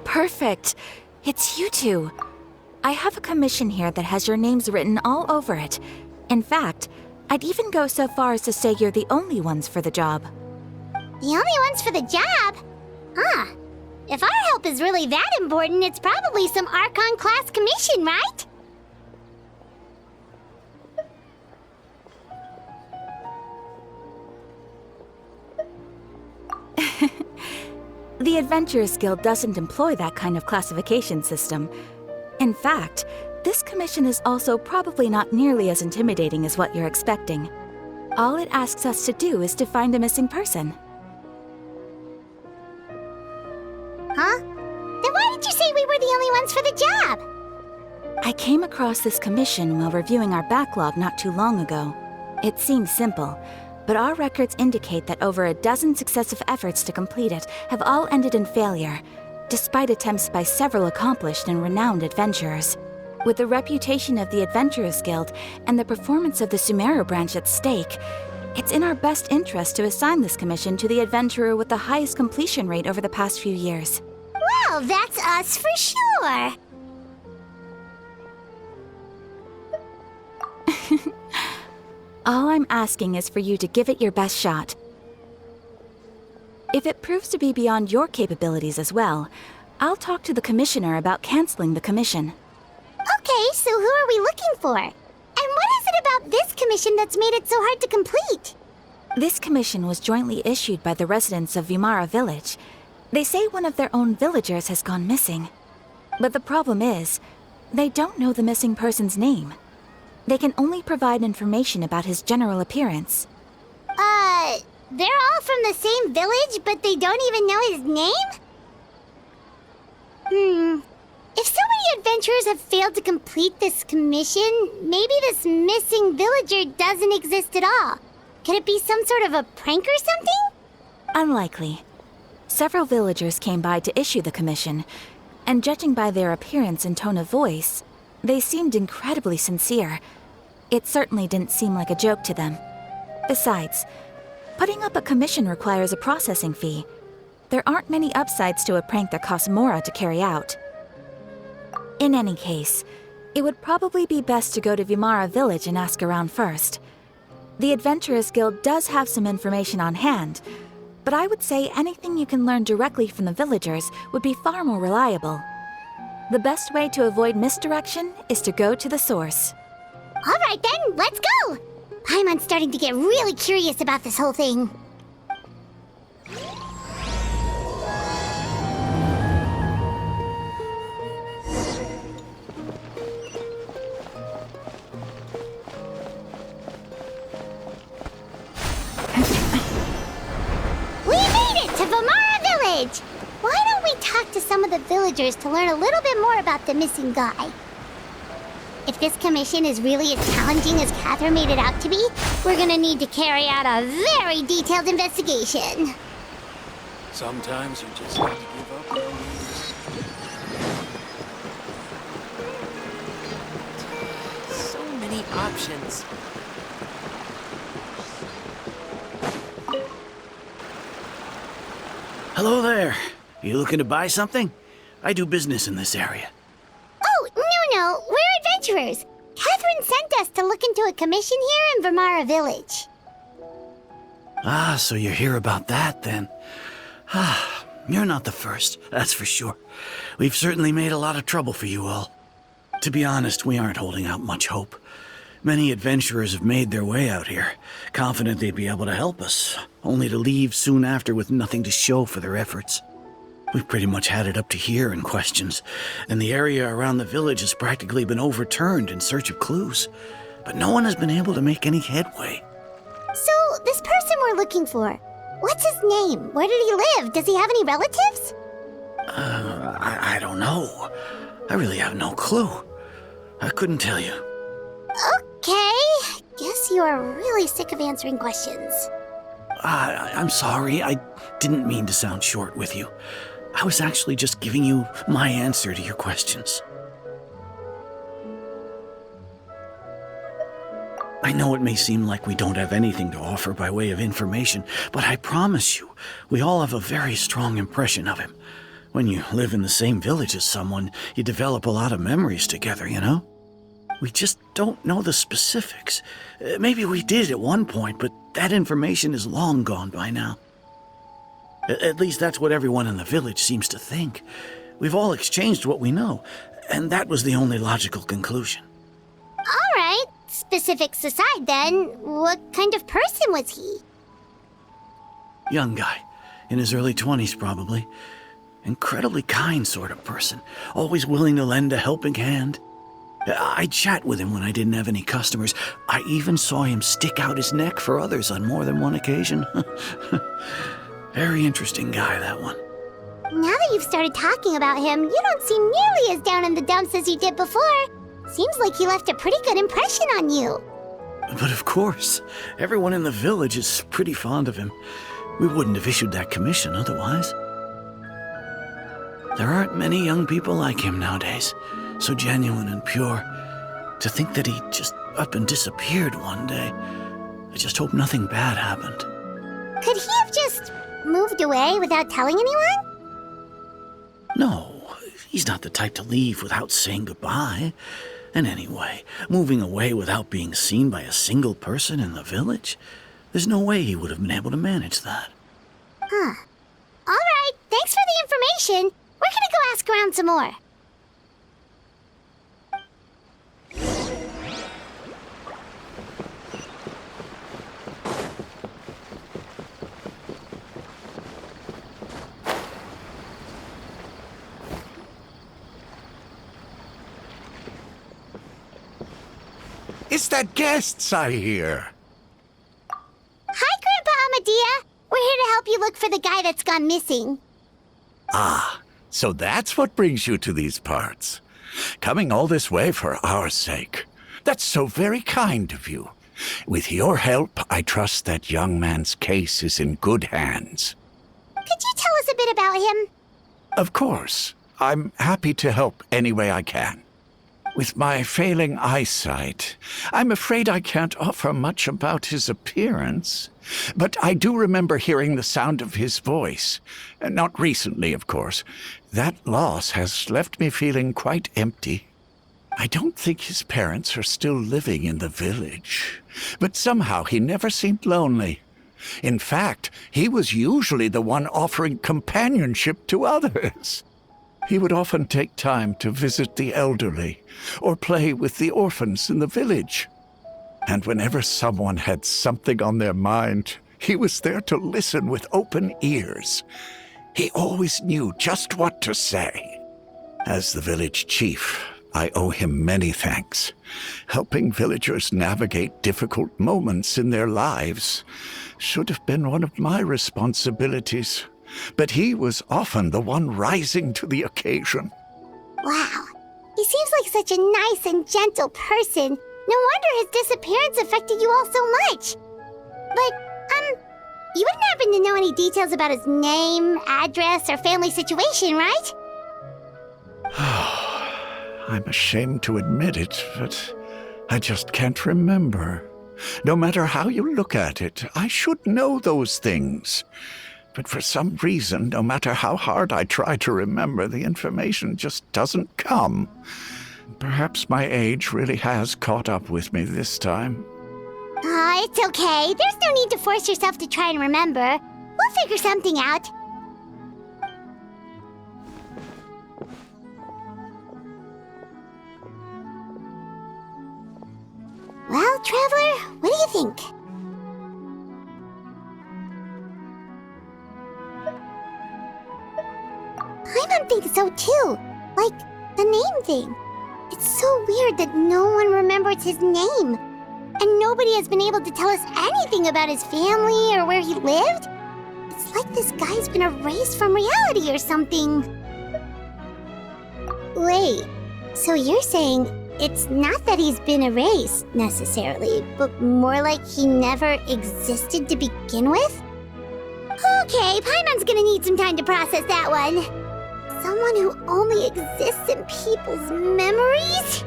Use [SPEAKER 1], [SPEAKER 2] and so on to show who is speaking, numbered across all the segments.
[SPEAKER 1] Perfect. It's you two. I have a commission here that has your names written all over it. In fact, I'd even go so far as to say you're the only ones for the job.
[SPEAKER 2] The only ones for the job? Huh. If our help is really that important, it's probably some Archon class commission, right?
[SPEAKER 1] The Adventurers Guild doesn't employ that kind of classification system. In fact, this commission is also probably not nearly as intimidating as what you're expecting. All it asks us to do is to find a missing person.
[SPEAKER 2] Huh? Then why did you say we were the only ones for the job?
[SPEAKER 1] I came across this commission while reviewing our backlog not too long ago. It seems simple, but our records indicate that over a dozen successive efforts to complete it have all ended in failure, despite attempts by several accomplished and renowned adventurers. With the reputation of the Adventurers Guild and the performance of the Sumeru branch at stake, it's in our best interest to assign this commission to the adventurer with the highest completion rate over the past few years.
[SPEAKER 2] Well, that's us for sure.
[SPEAKER 1] All I'm asking is for you to give it your best shot. If it proves to be beyond your capabilities as well, I'll talk to the commissioner about canceling the commission.
[SPEAKER 2] Okay, so who are we looking for? And what is it about this commission that's made it so hard to complete?
[SPEAKER 1] This commission was jointly issued by the residents of Vimara Village. They say one of their own villagers has gone missing. But the problem is, they don't know the missing person's name. They can only provide information about his general appearance.
[SPEAKER 2] They're all from the same village, but they don't even know his name? If so many adventurers have failed to complete this commission, maybe this missing villager doesn't exist at all. Could it be some sort of a prank or something?
[SPEAKER 1] Unlikely. Several villagers came by to issue the commission, and judging by their appearance and tone of voice, they seemed incredibly sincere. It certainly didn't seem like a joke to them. Besides, putting up a commission requires a processing fee. There aren't many upsides to a prank that costs Mora to carry out. In any case, it would probably be best to go to Vimara Village and ask around first. The Adventurers Guild does have some information on hand, but I would say anything you can learn directly from the villagers would be far more reliable. The best way to avoid misdirection is to go to the source.
[SPEAKER 2] All right then, let's go! I'm starting to get really curious about this whole thing. We made it to Vimara Village! Why don't we talk to some of the villagers to learn a little bit more about the missing guy? If this commission is really as challenging as Catherine made it out to be, we're gonna need to carry out a very detailed investigation.
[SPEAKER 3] Sometimes you just need to give up and lose. So many options.
[SPEAKER 4] Hello there. You looking to buy something? I do business in this area.
[SPEAKER 2] Oh, no, we're adventurers. Catherine sent us to look into a commission here in Vimara Village.
[SPEAKER 4] Ah, so you're here about that then. Ah, you're not the first, that's for sure. We've certainly made a lot of trouble for you all. To be honest, we aren't holding out much hope. Many adventurers have made their way out here, confident they'd be able to help us, only to leave soon after with nothing to show for their efforts. We've pretty much had it up to here in questions, and the area around the village has practically been overturned in search of clues. But no one has been able to make any headway.
[SPEAKER 2] So, this person we're looking for, what's his name? Where did he live? Does he have any relatives?
[SPEAKER 4] I don't know. I really have no clue. I couldn't tell you.
[SPEAKER 2] Okay, guess you are really sick of answering questions.
[SPEAKER 4] I'm sorry, I didn't mean to sound short with you. I was actually just giving you my answer to your questions. I know it may seem like we don't have anything to offer by way of information, but I promise you, we all have a very strong impression of him. When you live in the same village as someone, you develop a lot of memories together, you know? We just don't know the specifics. Maybe we did at one point, but that information is long gone by now. At least that's what everyone in the village seems to think. We've all exchanged what we know, and that was the only logical conclusion.
[SPEAKER 2] All right. Specifics aside, then, what kind of person was he?
[SPEAKER 4] Young guy. In his early 20s, probably. Incredibly kind sort of person. Always willing to lend a helping hand. I'd chat with him when I didn't have any customers. I even saw him stick out his neck for others on more than one occasion. Very interesting guy, that one.
[SPEAKER 2] Now that you've started talking about him, you don't seem nearly as down in the dumps as you did before. Seems like he left a pretty good impression on you.
[SPEAKER 4] But of course, everyone in the village is pretty fond of him. We wouldn't have issued that commission otherwise. There aren't many young people like him nowadays, so genuine and pure. To think that he just up and disappeared one day, I just hope nothing bad happened.
[SPEAKER 2] Could he have just moved away without telling anyone?
[SPEAKER 4] No, he's not the type to leave without saying goodbye. And anyway, moving away without being seen by a single person in the village, there's no way he would have been able to manage that.
[SPEAKER 2] Huh. All right, thanks for the information. We're gonna go ask around some more.
[SPEAKER 5] It's the guests, I hear.
[SPEAKER 2] Hi, Grandpa Amadea. We're here to help you look for the guy that's gone missing.
[SPEAKER 5] Ah, so that's what brings you to these parts. Coming all this way for our sake. That's so very kind of you. With your help, I trust that young man's case is in good hands.
[SPEAKER 2] Could you tell us a bit about him?
[SPEAKER 5] Of course. I'm happy to help any way I can. With my failing eyesight, I'm afraid I can't offer much about his appearance. But I do remember hearing the sound of his voice. Not recently, of course. That loss has left me feeling quite empty. I don't think his parents are still living in the village. But somehow he never seemed lonely. In fact, he was usually the one offering companionship to others. He would often take time to visit the elderly or play with the orphans in the village. And whenever someone had something on their mind, he was there to listen with open ears. He always knew just what to say. As the village chief, I owe him many thanks. Helping villagers navigate difficult moments in their lives should have been one of my responsibilities. But he was often the one rising to the occasion.
[SPEAKER 2] Wow. He seems like such a nice and gentle person. No wonder his disappearance affected you all so much. But, you wouldn't happen to know any details about his name, address, or family situation, right?
[SPEAKER 5] I'm ashamed to admit it, but I just can't remember. No matter how you look at it, I should know those things. But for some reason, no matter how hard I try to remember, the information just doesn't come. Perhaps my age really has caught up with me this time.
[SPEAKER 2] It's okay. There's no need to force yourself to try and remember. We'll figure something out. Well, Traveler, what do you think? Paimon thinks so too. Like, the name thing. It's so weird that no one remembers his name. And nobody has been able to tell us anything about his family or where he lived. It's like this guy's been erased from reality or something. Wait, so you're saying it's not that he's been erased, necessarily, but more like he never existed to begin with? Okay, Paimon's gonna need some time to process that one. Someone who only exists in people's memories?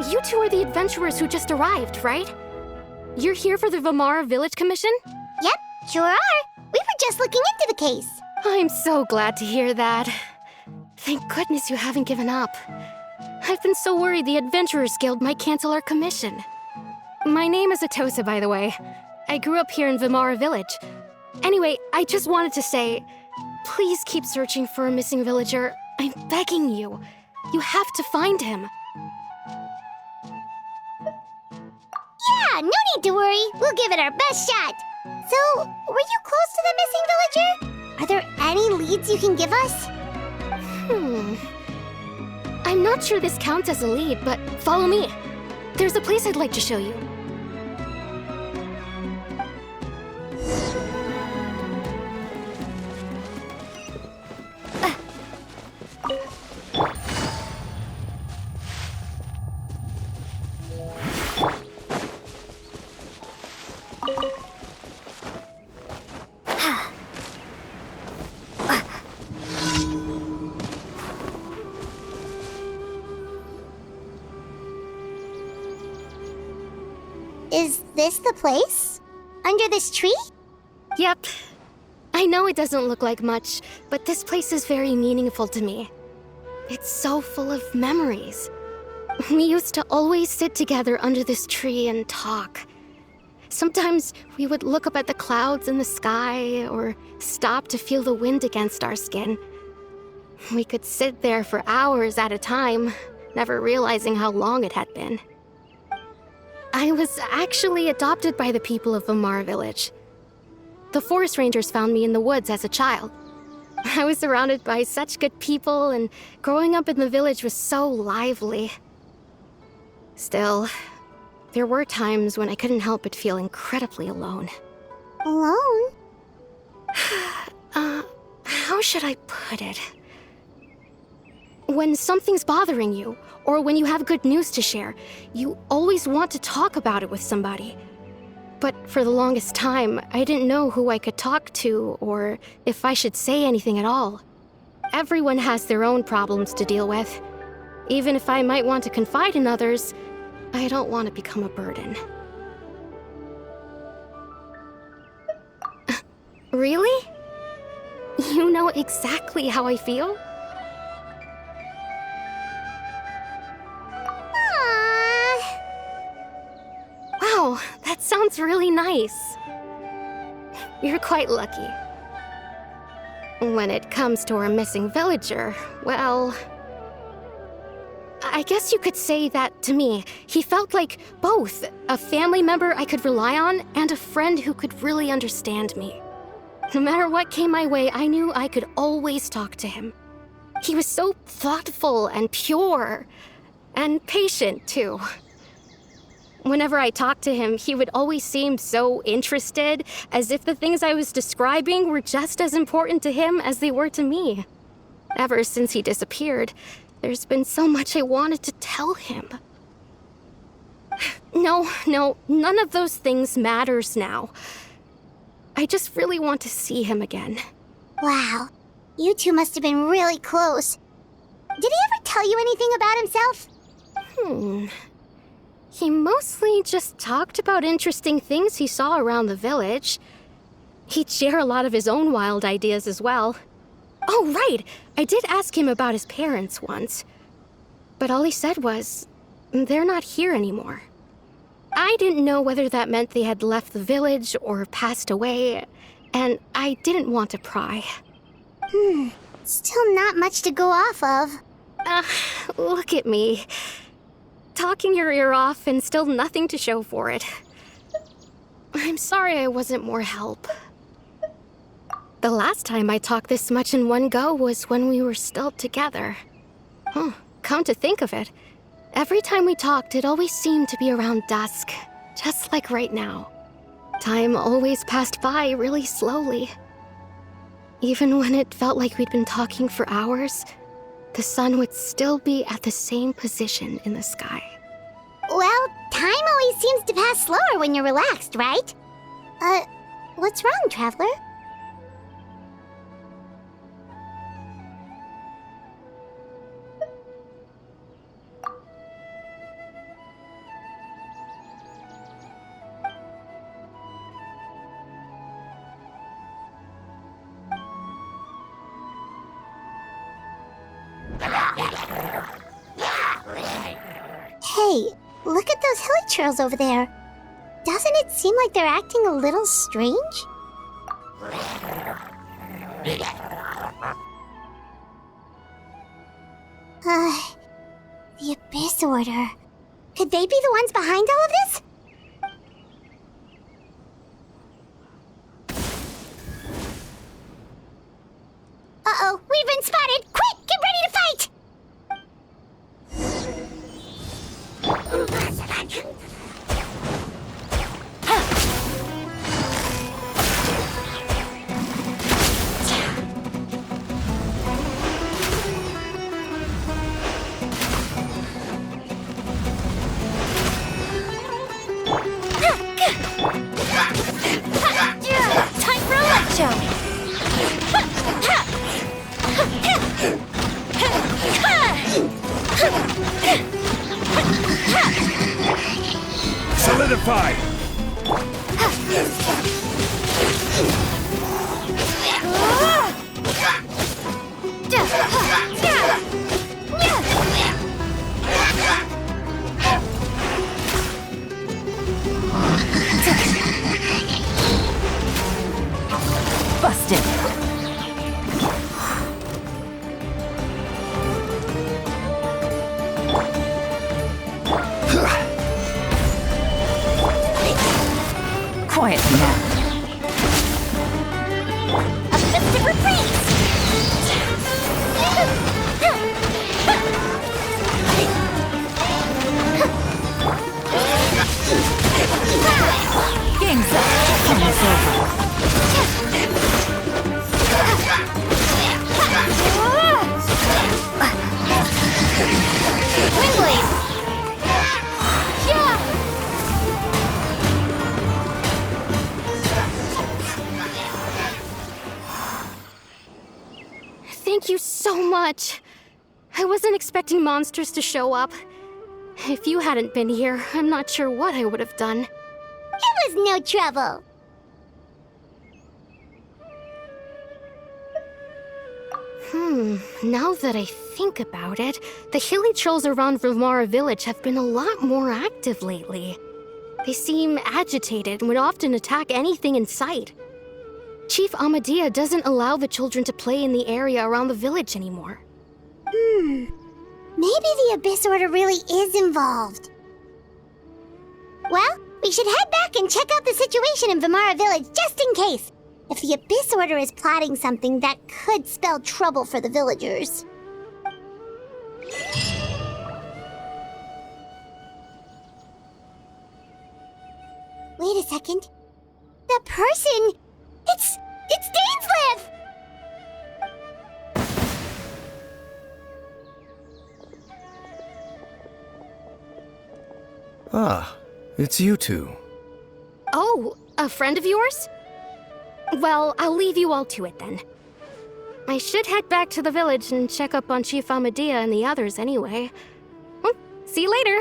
[SPEAKER 6] You two are the adventurers who just arrived, right? You're here for the Vamara Village Commission?
[SPEAKER 2] Yep, sure are. We were just looking into the case.
[SPEAKER 6] I'm so glad to hear that. Thank goodness you haven't given up. I've been so worried the Adventurers Guild might cancel our commission. My name is Atosa, by the way. I grew up here in Vamara Village. Anyway, I just wanted to say, please keep searching for a missing villager. I'm begging you. You have to find him.
[SPEAKER 2] Yeah, no need to worry. We'll give it our best shot. So, were you close to the missing villager? Are there any leads you can give us?
[SPEAKER 6] I'm not sure this counts as a lead, but follow me. There's a place I'd like to show you.
[SPEAKER 2] Is this the place? Under this tree?
[SPEAKER 6] Yep. I know it doesn't look like much, but this place is very meaningful to me. It's so full of memories. We used to always sit together under this tree and talk. Sometimes we would look up at the clouds in the sky or stop to feel the wind against our skin. We could sit there for hours at a time, never realizing how long it had been. I was actually adopted by the people of Vamara Village. The forest rangers found me in the woods as a child. I was surrounded by such good people, and growing up in the village was so lively. Still, there were times when I couldn't help but feel incredibly alone.
[SPEAKER 2] Alone?
[SPEAKER 6] How should I put it? When something's bothering you, or when you have good news to share, you always want to talk about it with somebody. But for the longest time, I didn't know who I could talk to, or if I should say anything at all. Everyone has their own problems to deal with. Even if I might want to confide in others, I don't want to become a burden. Really? You know exactly how I feel?
[SPEAKER 2] Aww.
[SPEAKER 6] Wow, that sounds really nice. You're quite lucky. When it comes to our missing villager, well, I guess you could say that to me. He felt like both a family member I could rely on and a friend who could really understand me. No matter what came my way, I knew I could always talk to him. He was so thoughtful and pure, and patient, too. Whenever I talked to him, he would always seem so interested, as if the things I was describing were just as important to him as they were to me. Ever since he disappeared, there's been so much I wanted to tell him. No, none of those things matters now. I just really want to see him again.
[SPEAKER 2] Wow. You two must have been really close. Did he ever tell you anything about himself?
[SPEAKER 6] He mostly just talked about interesting things he saw around the village. He'd share a lot of his own wild ideas as well. Oh, right! I did ask him about his parents once. But all he said was, they're not here anymore. I didn't know whether that meant they had left the village or passed away, and I didn't want to pry.
[SPEAKER 2] Still not much to go off of.
[SPEAKER 6] Look at me. Talking your ear off and still nothing to show for it. I'm sorry I wasn't more help. The last time I talked this much in one go was when we were still together. Come to think of it, every time we talked, it always seemed to be around dusk, just like right now. Time always passed by really slowly. Even when it felt like we'd been talking for hours, the sun would still be at the same position in the sky.
[SPEAKER 2] Well, time always seems to pass slower when you're relaxed, right? What's wrong, Traveler? churls over there. Doesn't it seem like they're acting a little strange? The Abyss Order. Could they be the ones behind all of this? Uh-oh, we've been spotted! Quick, get ready to fight!
[SPEAKER 1] Time for a light show!
[SPEAKER 5] Solidify!
[SPEAKER 1] Busted! Quiet now.
[SPEAKER 2] A fist of reprise!
[SPEAKER 1] Game's up. Almost over.
[SPEAKER 2] Windblade! Yeah!
[SPEAKER 6] Thank you so much. I wasn't expecting monsters to show up. If you hadn't been here, I'm not sure what I would have done.
[SPEAKER 2] It was no trouble.
[SPEAKER 6] Now that I think about it, the hilly trolls around Vimara village have been a lot more active lately. They seem agitated and would often attack anything in sight. Chief Amadea doesn't allow the children to play in the area around the village anymore.
[SPEAKER 2] Maybe the Abyss Order really is involved. Well, we should head back and check out the situation in Vimara village just in case. If the Abyss Order is plotting something that could spell trouble for the villagers. Wait a second. That person... It's Dainslev!
[SPEAKER 7] Ah, it's you two.
[SPEAKER 6] Oh, a friend of yours? Well, I'll leave you all to it then. I should head back to the village and check up on Chief Amadea and the others anyway. See you later.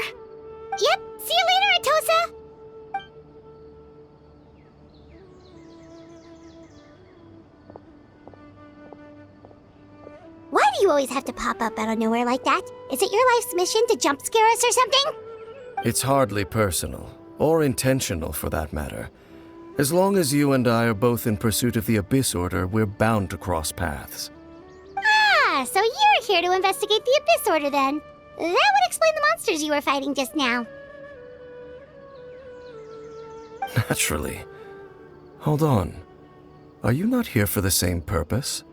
[SPEAKER 2] Yep, see you later, Atosa! Why do you always have to pop up out of nowhere like that? Is it your life's mission to jump scare us or something?
[SPEAKER 7] It's hardly personal, or intentional for that matter. As long as you and I are both in pursuit of the Abyss Order, we're bound to cross paths.
[SPEAKER 2] Ah, so you're here to investigate the Abyss Order then. That would explain the monsters you were fighting just now.
[SPEAKER 7] Naturally. Hold on. Are you not here for the same purpose?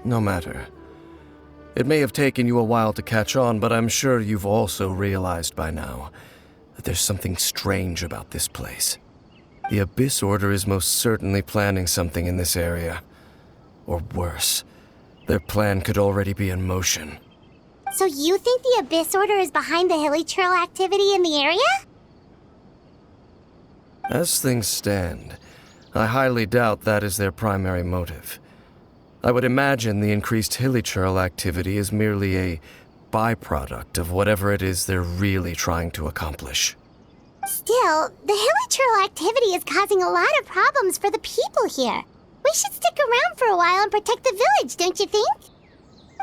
[SPEAKER 7] No matter. It may have taken you a while to catch on, but I'm sure you've also realized by now that there's something strange about this place. The Abyss Order is most certainly planning something in this area. Or worse, their plan could already be in motion.
[SPEAKER 2] So you think the Abyss Order is behind the hilly trail activity in the area?
[SPEAKER 7] As things stand, I highly doubt that is their primary motive. I would imagine the increased hilly trail activity is merely a byproduct of whatever it is they're really trying to accomplish.
[SPEAKER 2] Still, the hilly trail activity is causing a lot of problems for the people here. We should stick around for a while and protect the village, don't you think?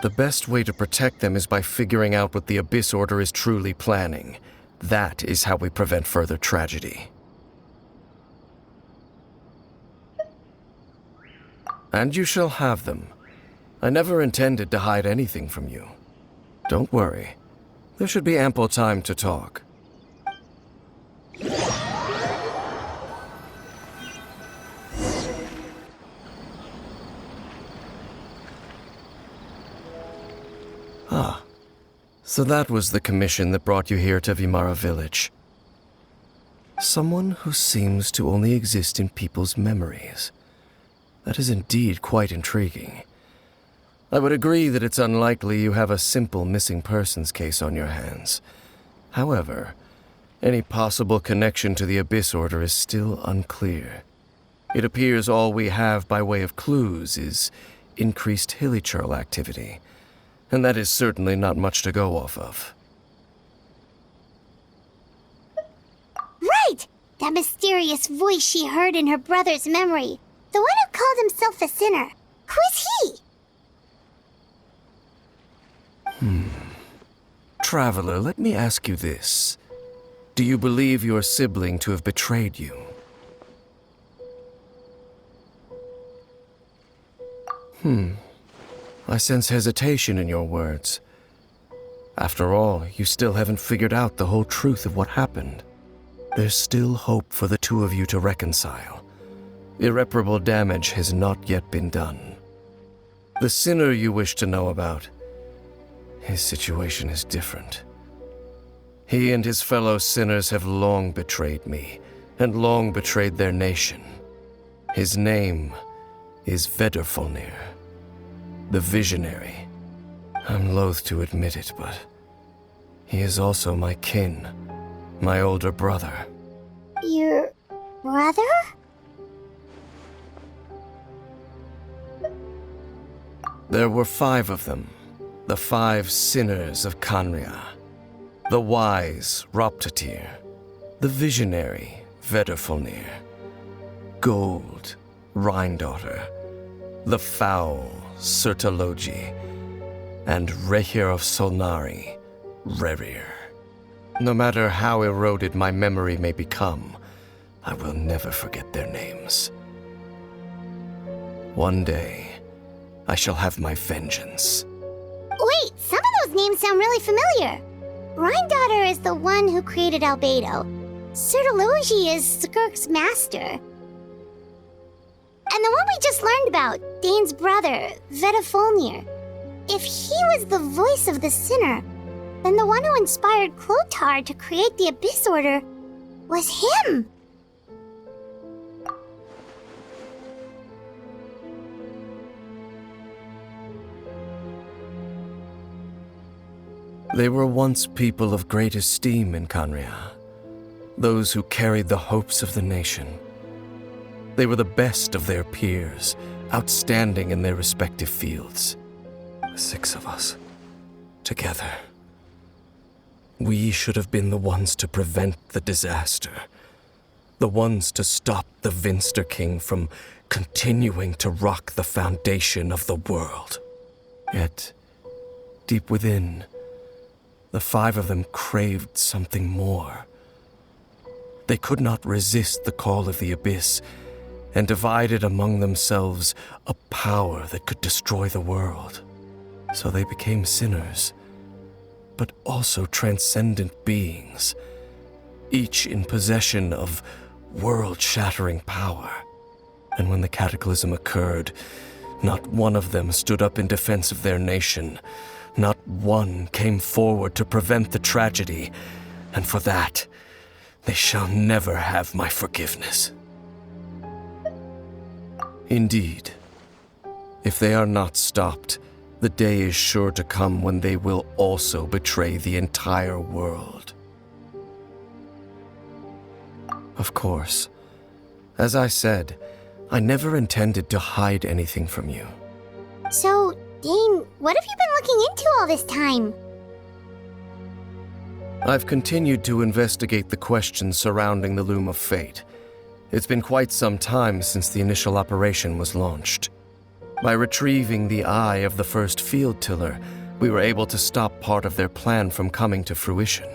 [SPEAKER 7] The best way to protect them is by figuring out what the Abyss Order is truly planning. That is how we prevent further tragedy. And you shall have them. I never intended to hide anything from you. Don't worry. There should be ample time to talk. Ah, so that was the commission that brought you here to Vimara Village. Someone who seems to only exist in people's memories. That is indeed quite intriguing. I would agree that it's unlikely you have a simple missing persons case on your hands. However, any possible connection to the Abyss Order is still unclear. It appears all we have by way of clues is increased hilichurl activity, and that is certainly not much to go off of.
[SPEAKER 2] Right! That mysterious voice she heard in her brother's memory. The one who called himself a sinner. Who is he?
[SPEAKER 7] Traveler, let me ask you this. Do you believe your sibling to have betrayed you? I sense hesitation in your words. After all, you still haven't figured out the whole truth of what happened. There's still hope for the two of you to reconcile. Irreparable damage has not yet been done. The sinner you wish to know about, his situation is different. He and his fellow sinners have long betrayed me, and long betrayed their nation. His name is Vedrfolnir, the Visionary. I'm loath to admit it, but he is also my kin, my older brother.
[SPEAKER 2] Your brother?
[SPEAKER 7] There were 5 of them, the 5 sinners of Kanria. The wise, Roptatir. The visionary, Vedrfolnir. Gold, Rhine-daughter. The foul, Sertalogi. And Rehir of Solnari, Rerir. No matter how eroded my memory may become, I will never forget their names. One day, I shall have my vengeance.
[SPEAKER 2] Wait, some of those names sound really familiar. Rhine-daughter is the one who created Albedo. Sertalogi is Skirk's master. And the one we just learned about, Dane's brother, Vedrfolnir. If he was the voice of the sinner, then the one who inspired Clothar to create the Abyss Order was him.
[SPEAKER 7] They were once people of great esteem in Kanria, those who carried the hopes of the nation. They were the best of their peers, outstanding in their respective fields. The 6 of us, together. We should have been the ones to prevent the disaster, the ones to stop the Vinster King from continuing to rock the foundation of the world. Yet, deep within, the 5 of them craved something more. They could not resist the call of the Abyss, and divided among themselves a power that could destroy the world. So they became sinners, but also transcendent beings, each in possession of world-shattering power. And when the cataclysm occurred, not one of them stood up in defense of their nation. Not one came forward to prevent the tragedy, and for that, they shall never have my forgiveness. Indeed, if they are not stopped, the day is sure to come when they will also betray the entire world. Of course, as I said, I never intended to hide anything from you.
[SPEAKER 2] So, Dane, what have you been looking into all this time?
[SPEAKER 7] I've continued to investigate the questions surrounding the Loom of Fate. It's been quite some time since the initial operation was launched. By retrieving the eye of the first field tiller, we were able to stop part of their plan from coming to fruition.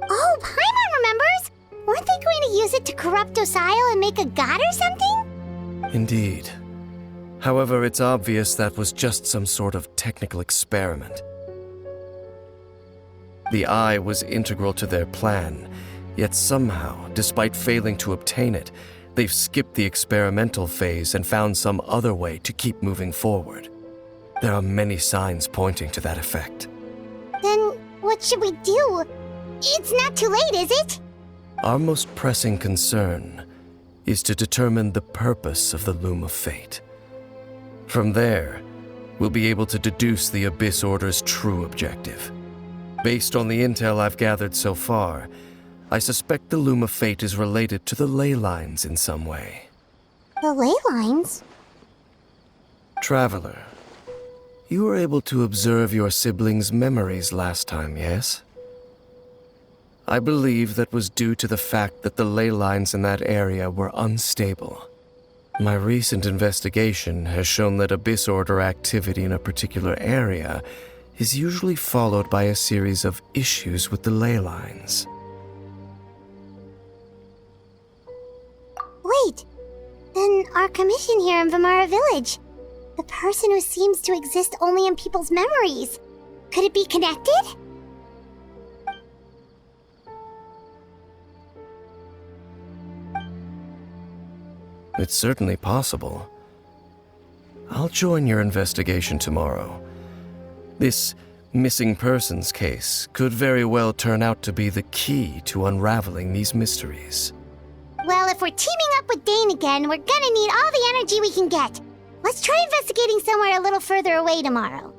[SPEAKER 2] Oh, Paimon remembers! Weren't they going to use it to corrupt Osile and make a god or something?
[SPEAKER 7] Indeed. However, it's obvious that was just some sort of technical experiment. The eye was integral to their plan, yet somehow, despite failing to obtain it, they've skipped the experimental phase and found some other way to keep moving forward. There are many signs pointing to that effect.
[SPEAKER 2] Then what should we do? It's not too late, is it?
[SPEAKER 7] Our most pressing concern is to determine the purpose of the Loom of Fate. From there, we'll be able to deduce the Abyss Order's true objective. Based on the intel I've gathered so far, I suspect the Loom of Fate is related to the ley lines in some way.
[SPEAKER 2] The ley lines?
[SPEAKER 7] Traveler, you were able to observe your siblings' memories last time, yes? I believe that was due to the fact that the ley lines in that area were unstable. My recent investigation has shown that Abyss Order activity in a particular area is usually followed by a series of issues with the ley lines.
[SPEAKER 2] Wait, then our commission here in Vamara Village. The person who seems to exist only in people's memories. Could it be connected?
[SPEAKER 7] It's certainly possible. I'll join your investigation tomorrow. This missing persons case could very well turn out to be the key to unraveling these mysteries.
[SPEAKER 2] Well, if we're teaming up with Dane again, we're gonna need all the energy we can get. Let's try investigating somewhere a little further away tomorrow.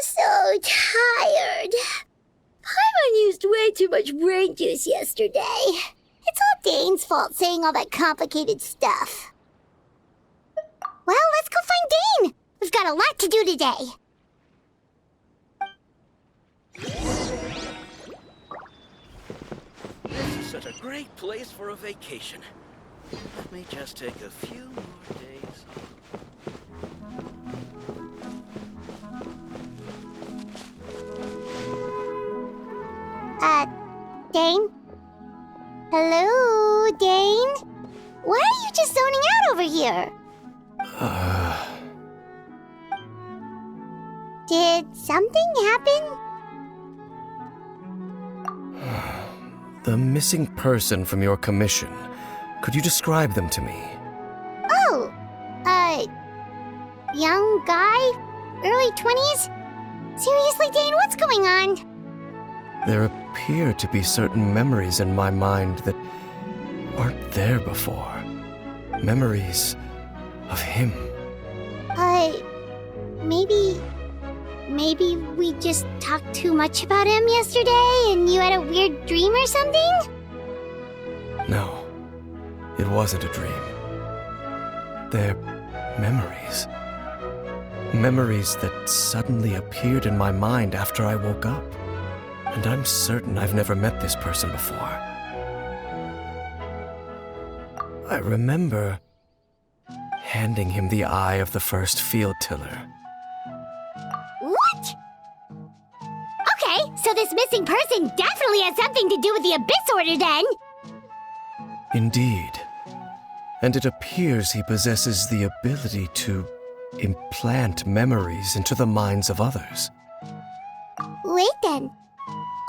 [SPEAKER 2] So tired. Paimon used way too much brain juice yesterday. It's all Dane's fault saying all that complicated stuff. Well, let's go find Dane. We've got a lot to do today.
[SPEAKER 4] This is such a great place for a vacation. Let me just take a few more days off.
[SPEAKER 2] Dane? Hello, Dane? Why are you just zoning out over here? Did something happen?
[SPEAKER 7] The missing person from your commission. Could you describe them to me?
[SPEAKER 2] Oh, young guy? Early 20s? Seriously, Dane, what's going on?
[SPEAKER 7] There appear to be certain memories in my mind that weren't there before. Memories of him.
[SPEAKER 2] Maybe we just talked too much about him yesterday and you had a weird dream or something?
[SPEAKER 7] No, it wasn't a dream. They're memories. Memories that suddenly appeared in my mind after I woke up. And I'm certain I've never met this person before. I remember handing him the eye of the first field tiller.
[SPEAKER 2] What? Okay, so this missing person definitely has something to do with the Abyss Order then.
[SPEAKER 7] Indeed. And it appears he possesses the ability to implant memories into the minds of others.
[SPEAKER 2] Wait then.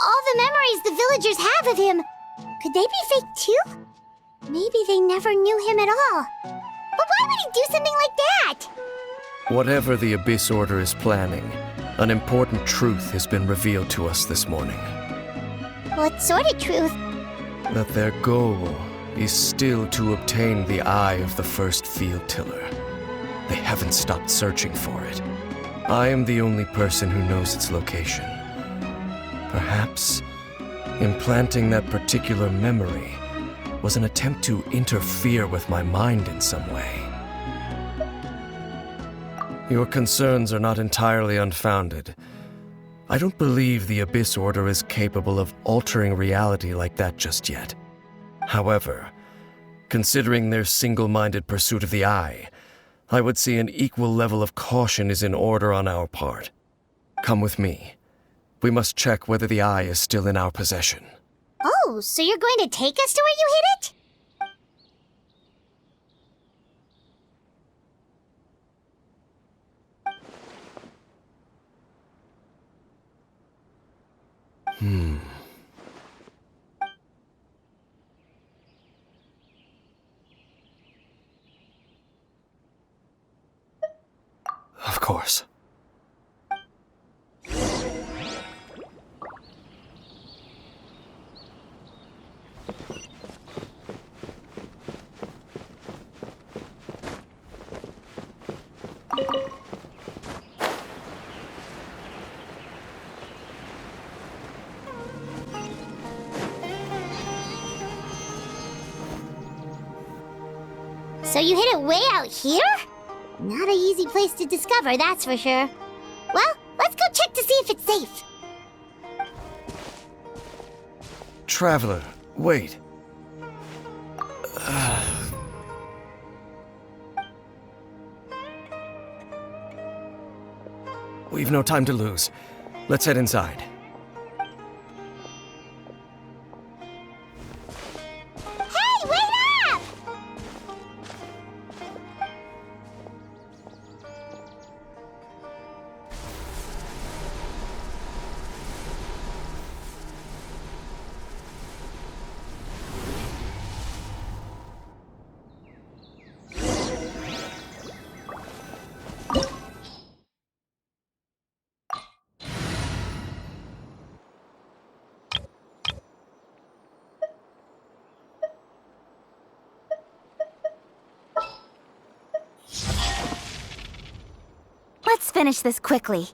[SPEAKER 2] All the memories the villagers have of him, could they be fake too? Maybe they never knew him at all. But why would he do something like that?
[SPEAKER 7] Whatever the Abyss Order is planning, an important truth has been revealed to us this morning.
[SPEAKER 2] What sort of truth?
[SPEAKER 7] That their goal is still to obtain the eye of the first field tiller. They haven't stopped searching for it. I am the only person who knows its location. Perhaps implanting that particular memory was an attempt to interfere with my mind in some way. Your concerns are not entirely unfounded. I don't believe the Abyss Order is capable of altering reality like that just yet. However, considering their single-minded pursuit of the Eye, I would say an equal level of caution is in order on our part. Come with me. We must check whether the Eye is still in our possession.
[SPEAKER 2] Oh, so you're going to take us to where you hid it?
[SPEAKER 7] Of course.
[SPEAKER 2] So you hid it way out here? Not an easy place to discover, that's for sure. Well, let's go check to see if it's safe.
[SPEAKER 7] Traveler, wait. We've no time to lose. Let's head inside.
[SPEAKER 2] Hey, wait up!
[SPEAKER 1] Let's finish this quickly.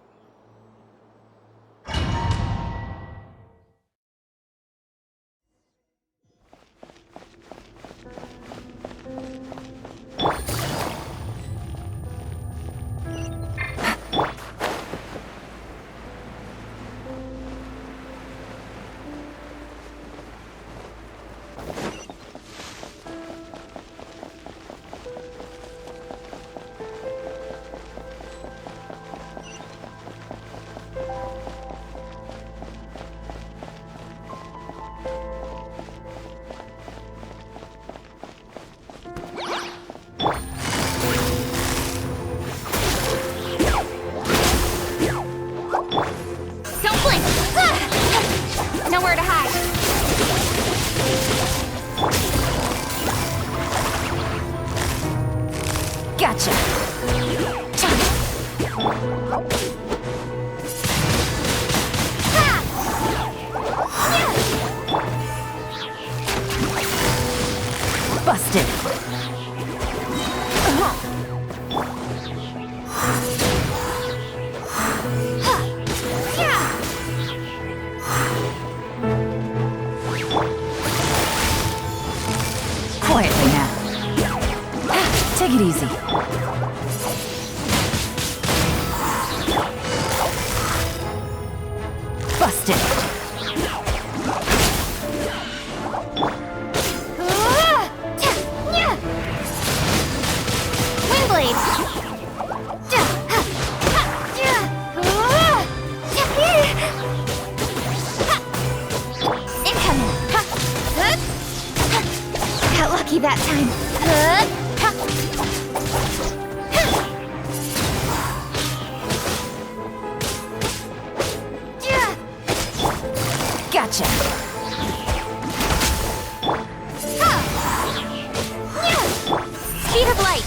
[SPEAKER 2] Don't blink! Nowhere to hide.
[SPEAKER 1] Gotcha. Busted. Quietly now. Take it easy. Busted.
[SPEAKER 2] Windblade! Incoming!
[SPEAKER 1] Got lucky that time. Gotcha.
[SPEAKER 2] Speed of light!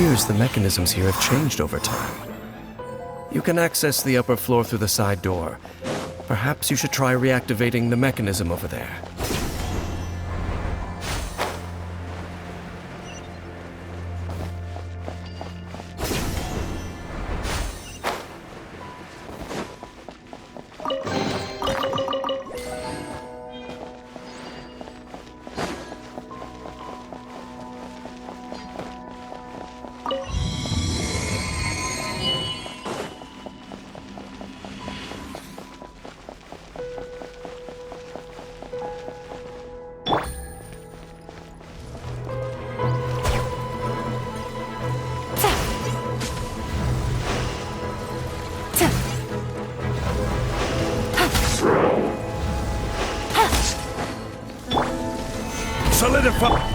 [SPEAKER 7] appears the mechanisms here have changed over time. You can access the upper floor through the side door. Perhaps you should try reactivating the mechanism over there.
[SPEAKER 5] Solidify!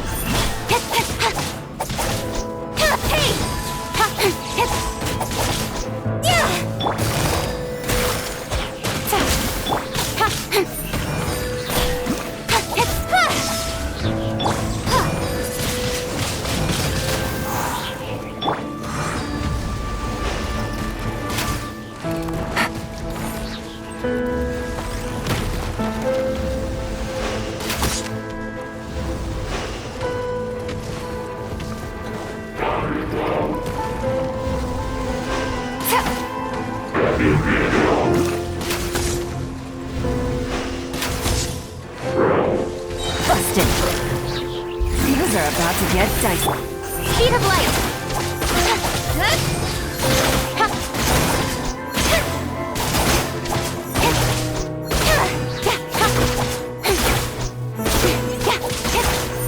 [SPEAKER 1] Busted. Things are about to get dicey.
[SPEAKER 2] Speed of light!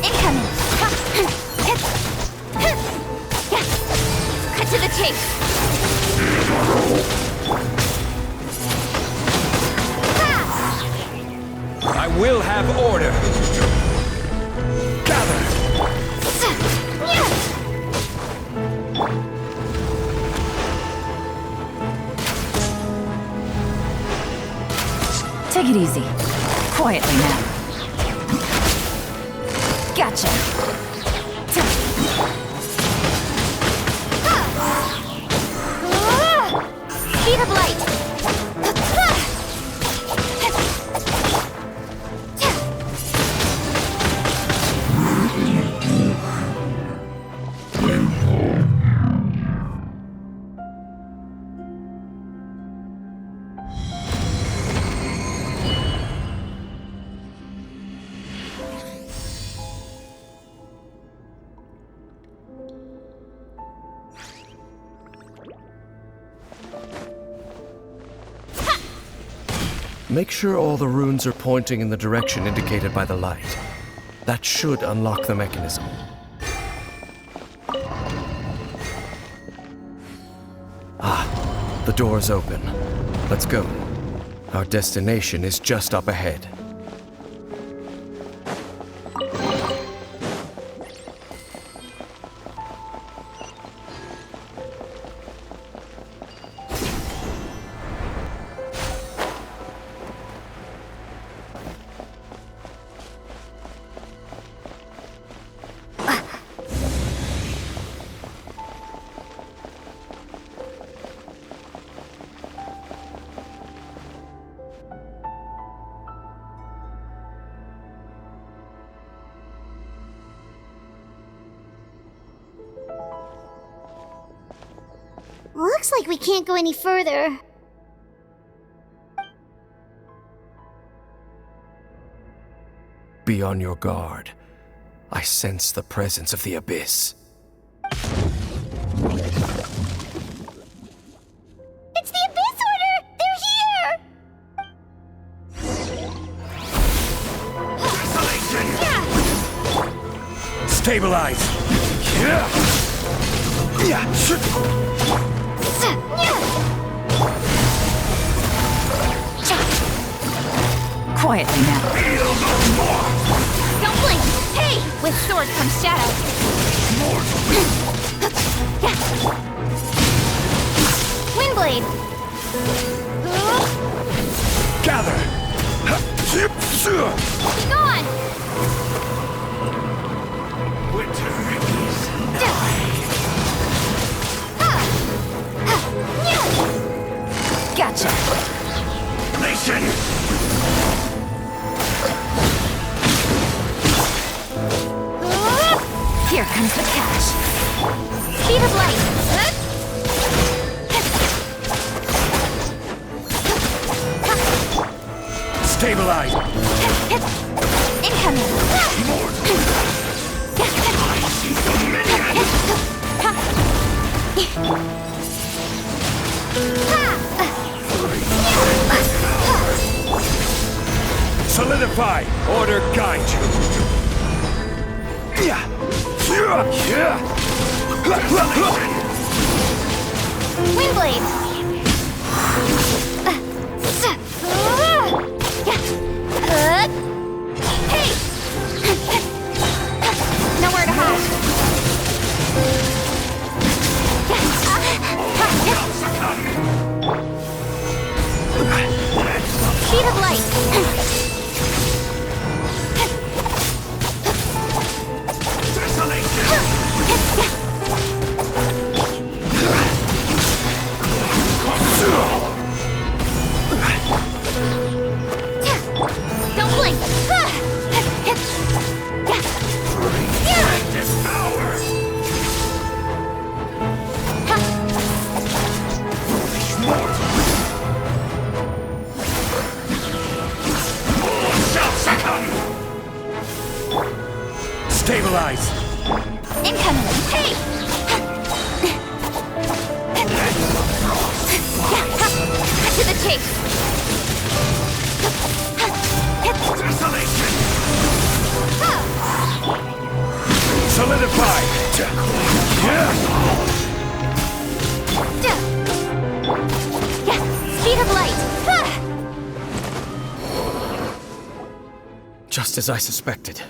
[SPEAKER 2] Incoming! Cut to the chase!
[SPEAKER 3] I will have order. Gather.
[SPEAKER 1] Take it easy. Quietly now. Gotcha.
[SPEAKER 2] Speed of light!
[SPEAKER 7] Make sure all the runes are pointing in the direction indicated by the light. That should unlock the mechanism. Ah, the door's open. Let's go. Our destination is just up ahead.
[SPEAKER 2] Looks like we can't go any further.
[SPEAKER 7] Be on your guard. I sense the presence of the abyss.
[SPEAKER 2] It's the Abyss Order! They're here!
[SPEAKER 5] Stabilize!
[SPEAKER 1] Quietly now.
[SPEAKER 2] Don't blink! Hey! With sword comes shadow. Windblade!
[SPEAKER 5] Gather!
[SPEAKER 2] Be gone!
[SPEAKER 5] Winter is nigh.
[SPEAKER 1] The catch. Speed of light.
[SPEAKER 5] Stabilize!
[SPEAKER 1] Incoming.
[SPEAKER 5] Solidify! Order guide you!
[SPEAKER 1] Windblade. Hey! Nowhere to hide. Speed of light. Don't blink.
[SPEAKER 5] Stabilize!
[SPEAKER 1] Incoming. Hey! Cut to the chase.
[SPEAKER 5] Solidify!
[SPEAKER 1] Speed of light.
[SPEAKER 7] Just as I suspected.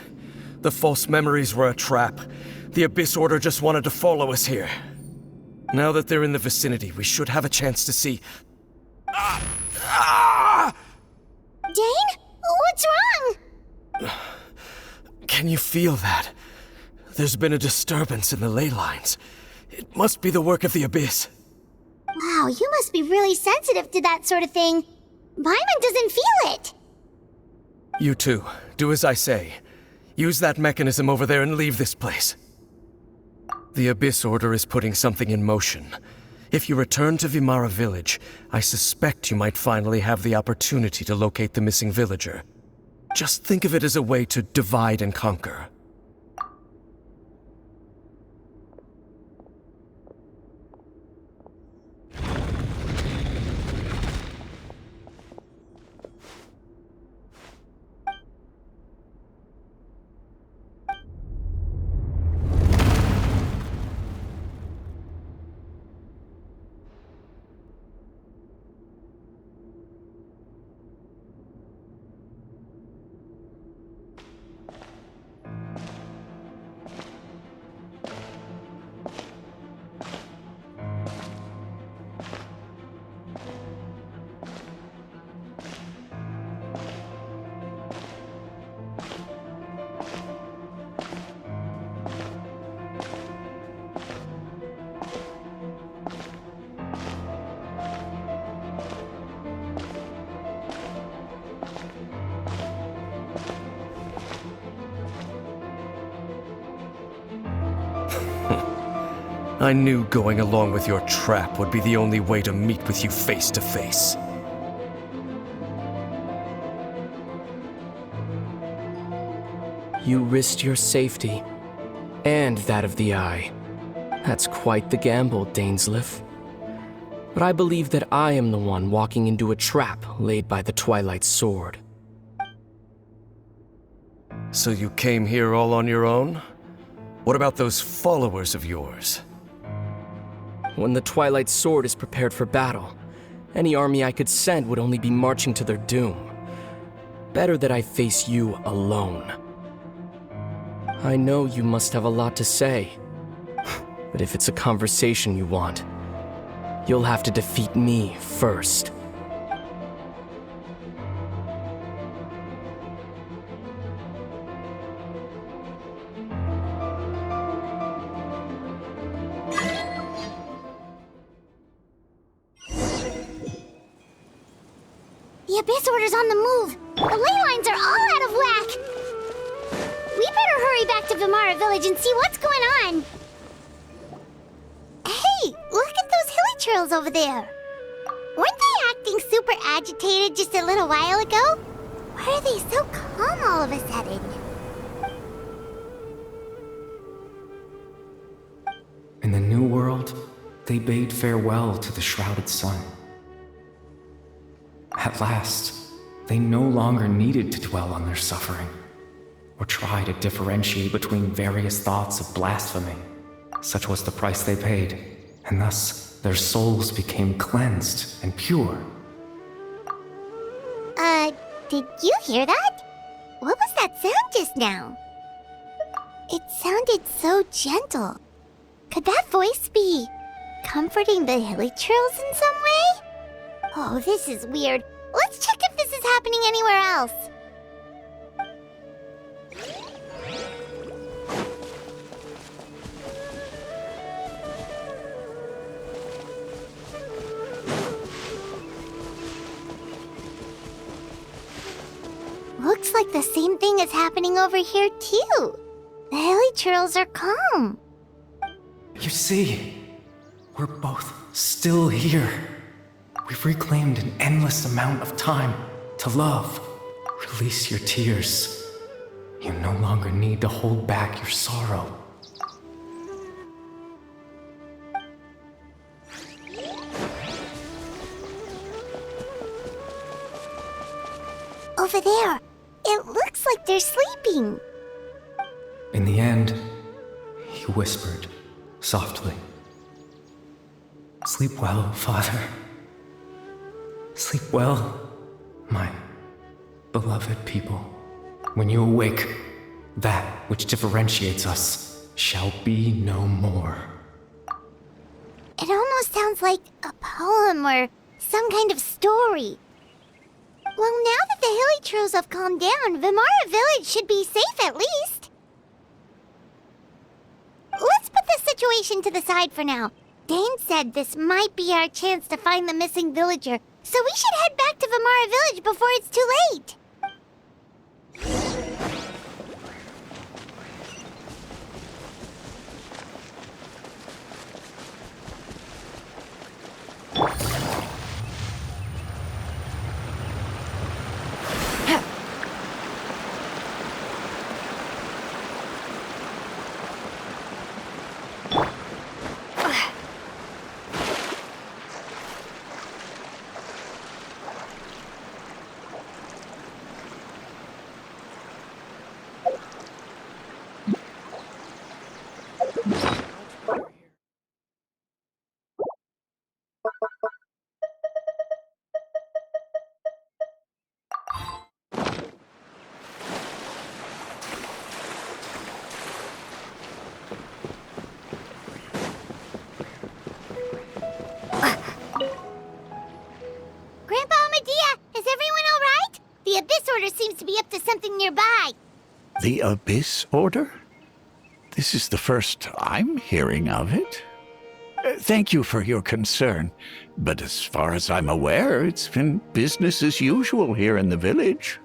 [SPEAKER 7] The false memories were a trap. The Abyss Order just wanted to follow us here. Now that they're in the vicinity, we should have a chance to see...
[SPEAKER 2] Dane? What's wrong?
[SPEAKER 7] Can you feel that? There's been a disturbance in the ley lines. It must be the work of the Abyss.
[SPEAKER 2] Wow, you must be really sensitive to that sort of thing. Paimon doesn't feel it.
[SPEAKER 7] You too. Do as I say. Use that mechanism over there and leave this place. The Abyss Order is putting something in motion. If you return to Vimara Village, I suspect you might finally have the opportunity to locate the missing villager. Just think of it as a way to divide and conquer. I knew going along with your trap would be the only way to meet with you face to face.
[SPEAKER 8] You risked your safety, and that of the Eye. That's quite the gamble, Dainsleif. But I believe that I am the one walking into a trap laid by the Twilight Sword.
[SPEAKER 7] So you came here all on your own? What about those followers of yours?
[SPEAKER 8] When the Twilight Sword is prepared for battle, any army I could send would only be marching to their doom. Better that I face you alone. I know you must have a lot to say, but if it's a conversation you want, you'll have to defeat me first.
[SPEAKER 2] The Abyss Order's on the move. The ley lines are all out of whack. We better hurry back to Vimara Village and see what's going on. Hey, look at those hilly churls over there. Weren't they acting super agitated just a little while ago? Why are they so calm all of a sudden?
[SPEAKER 9] In the new world, they bade farewell to the shrouded sun. At last, they no longer needed to dwell on their suffering, or try to differentiate between various thoughts of blasphemy. Such was the price they paid, and thus their souls became cleansed and pure.
[SPEAKER 2] Did you hear that? What was that sound just now? It sounded so gentle. Could that voice be comforting the hilly churls in some way? Oh, this is weird. Let's check if this is happening anywhere else. Looks like the same thing is happening over here too. The hilly churls are calm.
[SPEAKER 9] You see, we're both still here. We've reclaimed an endless amount of time to love. Release your tears. You no longer need to hold back your sorrow.
[SPEAKER 2] Over there. It looks like they're sleeping.
[SPEAKER 9] In the end, he whispered softly, "Sleep well, Father. Sleep well, my beloved people. When you awake, that which differentiates us shall be no more."
[SPEAKER 2] It almost sounds like a poem or some kind of story. Well, now that the hilly churls have calmed down, Vimara Village should be safe at least. Let's put this situation to the side for now. Dane said this might be our chance to find the missing villager, so we should head back to Vimara Village before it's too late. Grandpa Medea, is everyone all right? The Abyss Order seems to be up to something nearby.
[SPEAKER 5] The Abyss Order? This is the first I'm hearing of it. Thank you for your concern, but as far as I'm aware, it's been business as usual here in the village.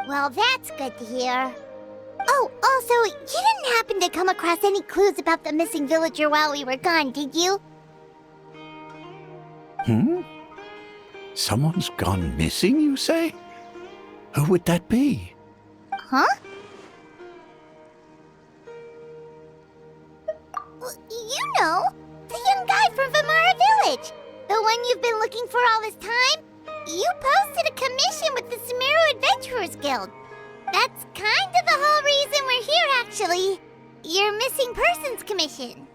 [SPEAKER 2] Well, that's good to hear. Oh, also, you didn't happen to come across any clues about the missing villager while we were gone, did you?
[SPEAKER 5] Someone's gone missing, you say? Who would that be?
[SPEAKER 2] Huh? You know, the young guy from Vimara Village. The one you've been looking for all this time. You posted a commission with the Sumeru Adventurers Guild. That's kind of the whole reason we're here, actually. Your missing persons commission.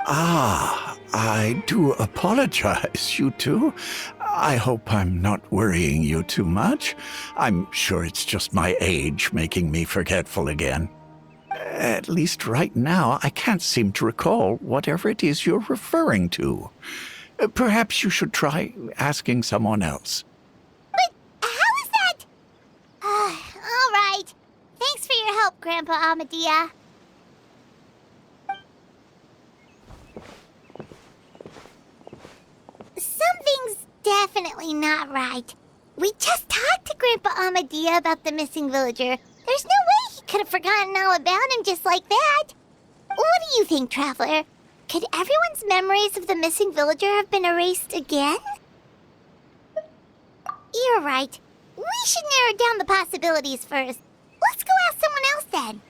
[SPEAKER 5] Ah, I do apologize, you two. I hope I'm not worrying you too much. I'm sure it's just my age making me forgetful again. At least right now, I can't seem to recall whatever it is you're referring to. Perhaps you should try asking someone else.
[SPEAKER 2] But how is that? All right. Thanks for your help, Grandpa Amadea. Something's definitely not right. We just talked to Grandpa Amadea about the missing villager. There's no way he could have forgotten all about him just like that. What do you think, Traveler? Could everyone's memories of the missing villager have been erased again? You're right. We should narrow down the possibilities first. Let's go ask someone else then.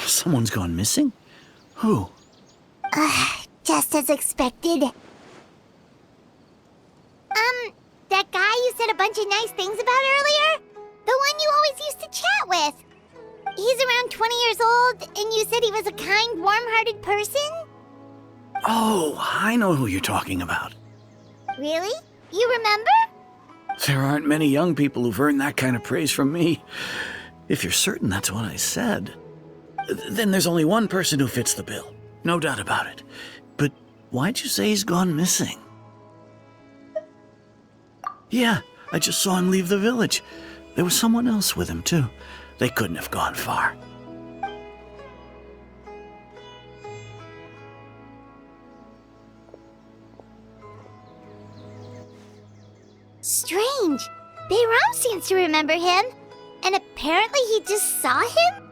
[SPEAKER 4] Someone's gone missing? Who?
[SPEAKER 2] Just as expected. That guy you said a bunch of nice things about earlier? The one you always used to chat with. He's around 20 years old, and you said he was a kind, warm-hearted person?
[SPEAKER 4] Oh, I know who you're talking about.
[SPEAKER 2] Really? You remember?
[SPEAKER 4] There aren't many young people who've earned that kind of praise from me. If you're certain that's what I said, then there's only one person who fits the bill. No doubt about it. But why'd you say he's gone missing? Yeah, I just saw him leave the village. There was someone else with him, too. They couldn't have gone far.
[SPEAKER 2] Strange. Bayram seems to remember him, and apparently he just saw him?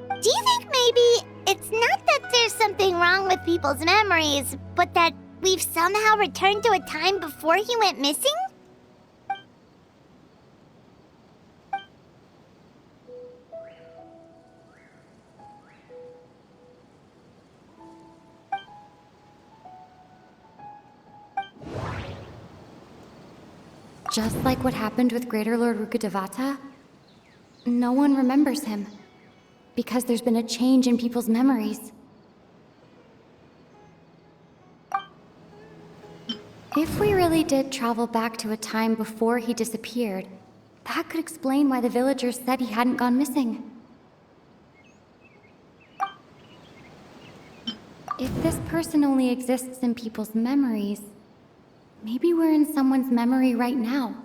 [SPEAKER 2] Do you think maybe it's not that there's something wrong with people's memories, but that we've somehow returned to a time before he went missing?
[SPEAKER 10] Just like what happened with Greater Lord Rukkhadevata, no one remembers him, because there's been a change in people's memories. If we really did travel back to a time before he disappeared, that could explain why the villagers said he hadn't gone missing. If this person only exists in people's memories, maybe we're in someone's memory right now.